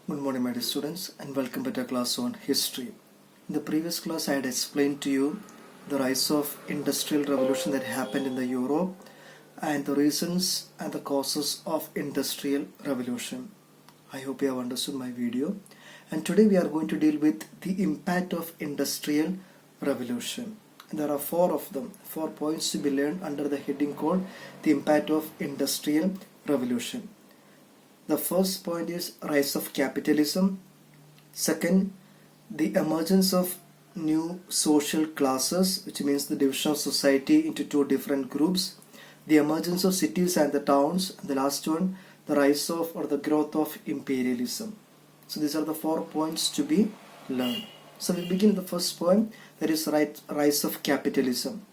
Good morning, my dear students, and welcome back to our class on history. In the previous class, I had explained to you the rise of industrial revolution that happened in the Europe and the reasons and the causes of industrial revolution. I hope you have understood my video. And today we are going to deal with the impact of industrial revolution. And there are four of them, 4 points to be learned under the heading called the impact of industrial revolution. The first point is rise of capitalism. Second, the emergence of new social classes, which means the division of society into two different groups. The emergence of cities and the towns. And the last one, the rise of or the growth of imperialism. So these are the 4 points to be learned. So we begin with the first point, that is rise of capitalism.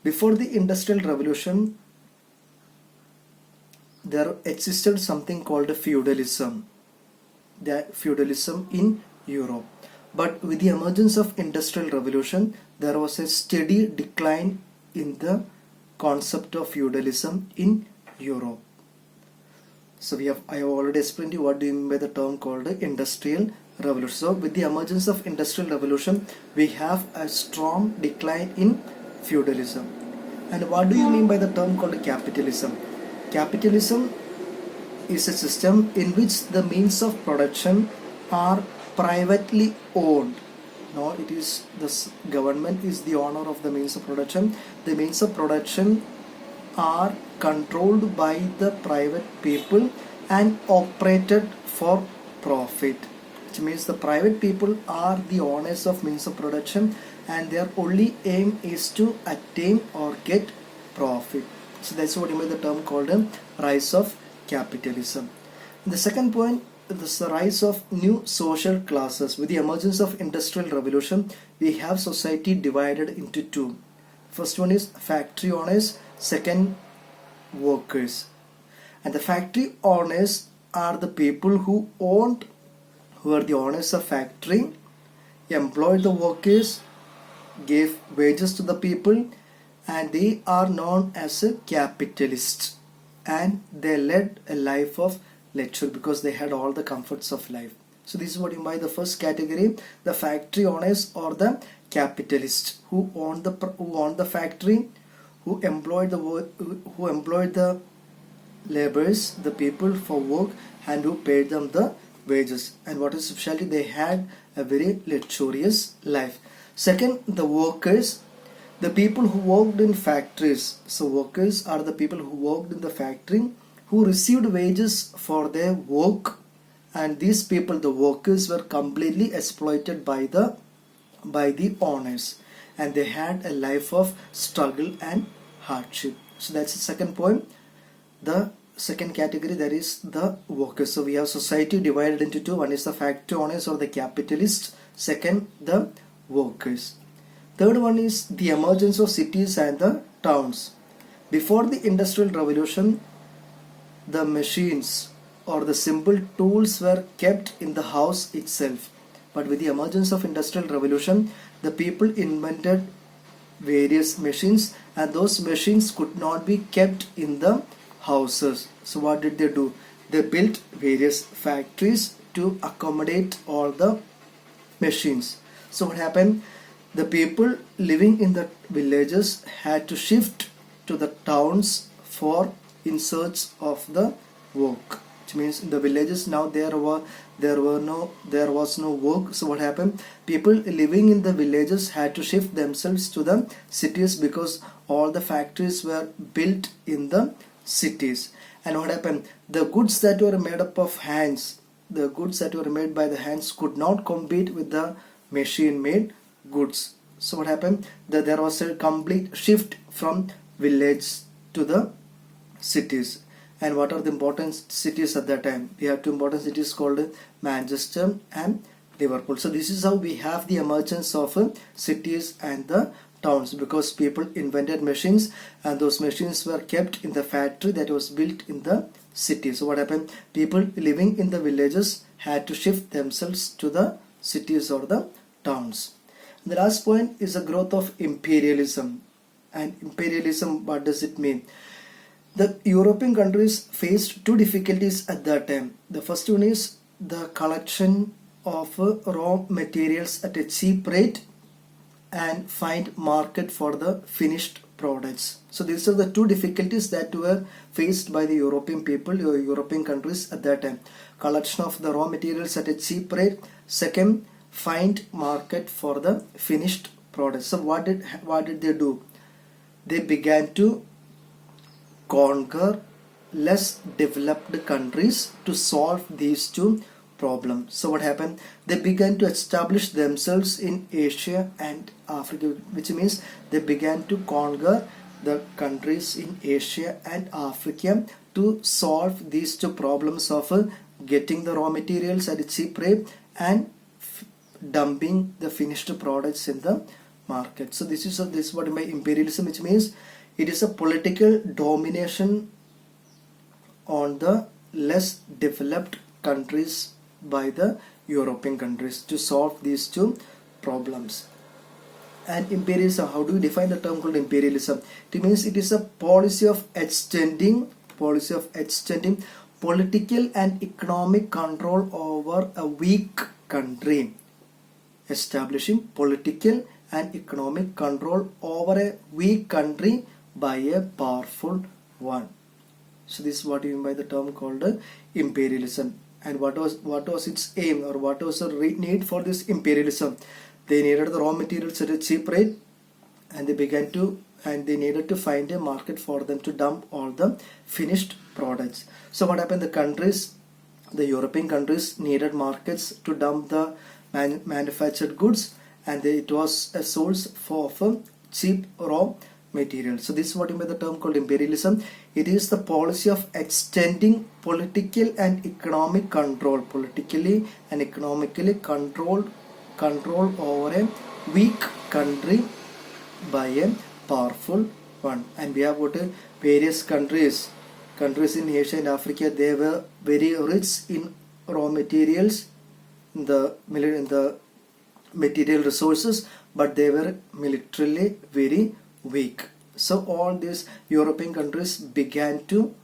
Before the Industrial Revolution, there existed something called feudalism. The feudalism in Europe. But with the emergence of Industrial Revolution, there was a steady decline in the concept of feudalism in Europe. So I have already explained to you what do you mean by the term called Industrial Revolution. So with the emergence of Industrial Revolution, we have a strong decline in feudalism. And what do you mean by the term called capitalism? Capitalism is a system in which the means of production are privately owned. No, it is the government is the owner of the means of production. The means of production are controlled by the private people and operated for profit. Which means the private people are the owners of means of production and their only aim is to attain or get profit. So that's what you mean the term called rise of capitalism. The second point is the rise of new social classes. With the emergence of Industrial Revolution, we have society divided into two. First one is factory owners, second workers. And the factory owners are the people who are the owners of factory, employed the workers, gave wages to the people, and they are known as a capitalists, and they led a life of luxury because they had all the comforts of life. So this is what you mean by the first category, the factory owners or the capitalists who owned the factory, who employed the laborers, the people for work, and who paid them the wages. And what is specialty, they had a very luxurious life. Second, the workers, the people who worked in factories. So workers are the people who worked in the factory, who received wages for their work, and these people, the workers, were completely exploited by the owners, and they had a life of struggle and hardship. So that's the second point. The second category, that is the workers. So we have society divided into two. One is the factory owners or the capitalists. Second, the workers. Third one is the emergence of cities and the towns. Before the Industrial Revolution, the machines or the simple tools were kept in the house itself. But with the emergence of Industrial Revolution, the people invented various machines, and those machines could not be kept in the houses. So what did they do? They built various factories to accommodate all the machines. So what happened? The people living in the villages had to shift to the towns in search of the work. Which means in the villages now there was no work. So what happened? People living in the villages had to shift themselves to the cities because all the factories were built in the cities. And what happened? The goods that were made up of hands, the goods that were made by the hands could not compete with the machine made goods. So what happened? There was a complete shift from village to the cities. And what are the important cities at that time? We have two important cities called Manchester and Liverpool. So this is how we have the emergence of cities and the towns, because people invented machines and those machines were kept in the factory that was built in the city. So what happened? People living in the villages had to shift themselves to the cities or the towns. The last point is the growth of imperialism. And imperialism, what does it mean? The European countries faced two difficulties at that time. The first one is the collection of raw materials at a cheap rate and find market for the finished products. So these are the two difficulties that were faced by the European people or European countries at that time. Collection of the raw materials at a cheap rate. Second, find market for the finished products. So what did they do? They began to conquer less developed countries to solve these two problems. So what happened? They began to establish themselves in Asia and Africa, which means they began to conquer the countries in Asia and Africa to solve these two problems of getting the raw materials at a cheap rate and dumping the finished products in the market. So this is what by imperialism, which means it is a political domination on the less developed countries by the European countries to solve these two problems. And imperialism, how do we define the term called imperialism? It means it is a policy of extending political and economic control over a weak country. Establishing political and economic control over a weak country by a powerful one. So this is what you mean by the term called imperialism. And what was its aim, or what was the need for this imperialism? They needed the raw materials at a cheap rate, and they needed to find a market for them to dump all the finished products. So what happened? The European countries needed markets to dump the manufactured goods, and it was a source for cheap raw materials. So this is what you mean by the term called imperialism. It is the policy of extending political and economic control, politically and economically control over a weak country by a powerful one. And we have got various countries in Asia and Africa. They were very rich in raw materials, in the material resources, but they were militarily very weak. So all these European countries began to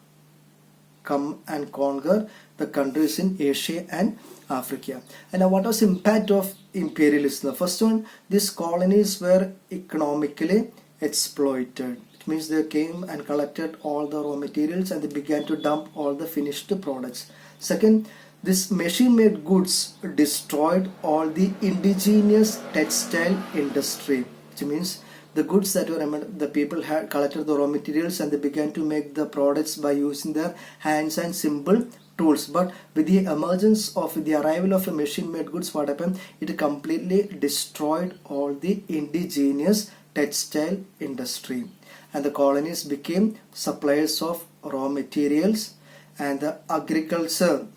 come and conquer the countries in Asia and Africa. And now what was the impact of imperialism? The first one, these colonies were economically exploited. It means they came and collected all the raw materials and they began to dump all the finished products. Second, this machine-made goods destroyed all the indigenous textile industry, which means the goods that were the people had collected the raw materials and they began to make the products by using their hands and simple tools. But with the arrival of machine-made goods, what happened? It completely destroyed all the indigenous textile industry, and the colonies became suppliers of raw materials, and the agriculture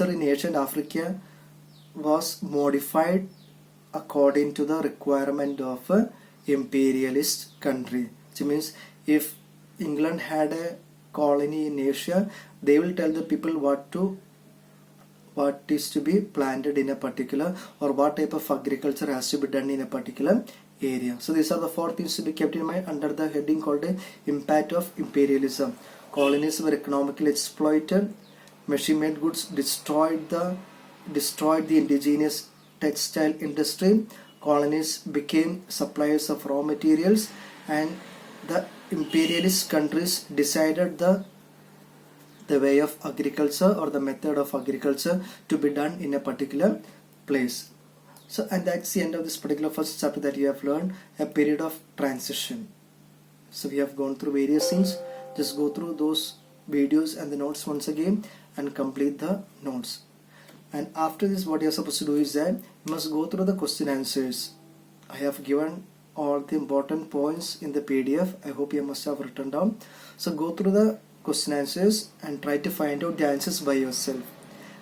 in Asia and Africa was modified according to the requirement of a imperialist country. Which means if England had a colony in Asia, they will tell the people what is to be planted in a particular, or what type of agriculture has to be done in a particular area. So these are the four things to be kept in mind under the heading called the impact of imperialism. Colonies were economically exploited, machine-made goods destroyed the indigenous textile industry, colonies became suppliers of raw materials, and the imperialist countries decided the way of agriculture or the method of agriculture to be done in a particular place. So, and that's the end of this particular first chapter that you have learned, a period of transition. So we have gone through various things. Just go through those videos and the notes once again and complete the notes. And after this, what you are supposed to do is that you must go through the question answers. I have given all the important points in the PDF. I hope you must have written down. So go through the question answers and try to find out the answers by yourself.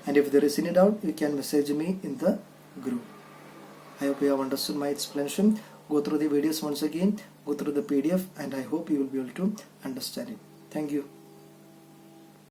And if there is any doubt, you can message me in the group. I hope you have understood my explanation. Go through the videos once again, go through the PDF, and I hope you will be able to understand it. Thank you.